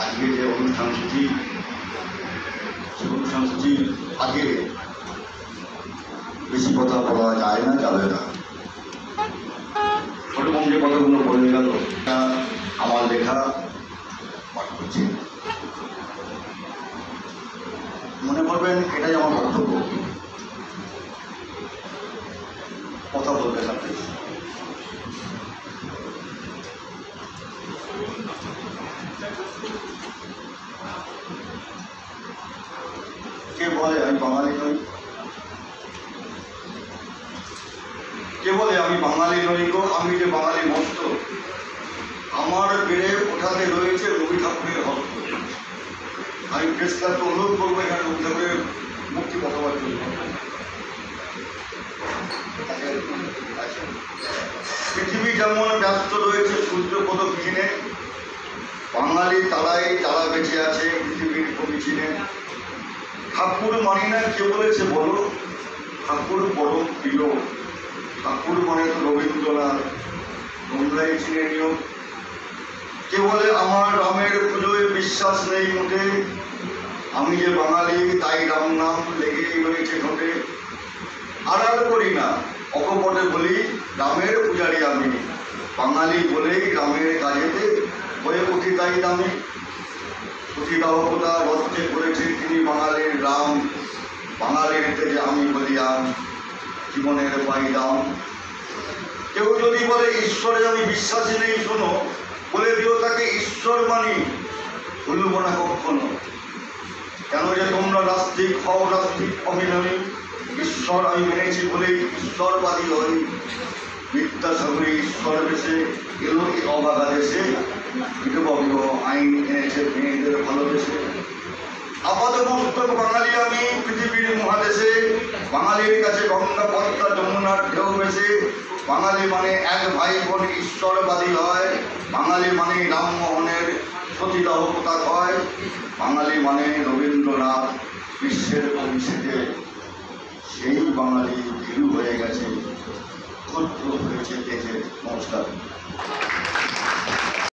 আজকে যে অনুষ্ঠানসূচি সেই অনুষ্ঠানসূচির আগে বেশি কথা বলা যায় না, যাবে না। ছোট কম যে কথাগুলো বলে গেল আমার লেখা পাঠ করছি, মনে করবেন এটাই আমার বক্তব্য। কথা বলবেন আপনি। কে বলে আমি বাঙালি নই? কে বলে আমি বাঙালি নই গো? আমি যে বাঙালি মস্ত, আমার বেড়ে ওঠাতে রয়েছে রবি ঠাকুরের হস্ত। আমি প্রেস ক্লাবকে অনুরোধ করবো এখানে রবি ঠাকুরের মুক্তি কথাবার জন্য। পৃথিবী যেমন ব্যস্ত রয়েছে সূর্যপদ চিনে, বাঙালি তারাই যারা বেঁচে আছে পৃথিবীর কবি চিনে। ঠাকুর মানি না কে বলেছে বলো? ঠাকুর বড় প্রিয়। ঠাকুর মানে তো রবীন্দ্রনাথ, তোমরাই চিনে নিও। কে বলে আমার রামের পুজোয় বিশ্বাস নেই মোটে, আমি যে বাঙালি তাই রাম নাম লেগেই রয়েছে ঠোঁটে। আড়াল করি না, অকপটে বলি রামের পূজারি আমি, বাঙালি বলেই রামের কাজেতে হয়ে উঠি তাই দামি। সতীদাহকতা রথে করেছে তিনি বাঙালির রাম, বাঙালির থেকে আমি বলিয়াম জীবনের পাই দাম। কেউ যদি বলে ঈশ্বরে আমি বিশ্বাসী নেই, শোনো বলে দিও তাকে ঈশ্বর মানি, ভুলব না কখনো। কেন যে তোমরা নাস্তিক হও, নাস্তিক অভিনয়ী, ঈশ্বর আমি মেনেছি বলেই ঈশ্বরবাদী হই। বিদ্যাসাগরী ঈশ্বর বেশে এলো এই অবাধা দেশে, বিধবা বিবাহ আইন এনেছে মেয়েদের ভালোবেসে। আপাতমস্তক বাঙালি আমি পৃথিবীর মহাদেশে, বাঙালির কাছে গঙ্গা পদ্মা যমুনার ঢেউ বেশে। বাঙালি মানে এক ভাই বোন ঈশ্বরবাদী হয়, বাঙালি মানে রামমোহনের সতীদাহ কথা হয়, বাঙালি মানে রবীন্দ্রনাথ বিশ্বের অভিষেকে। সেই বাঙালি ভীরু হয়ে গেছে, ক্ষুদ্র হয়েছে দেখে। নমস্কার।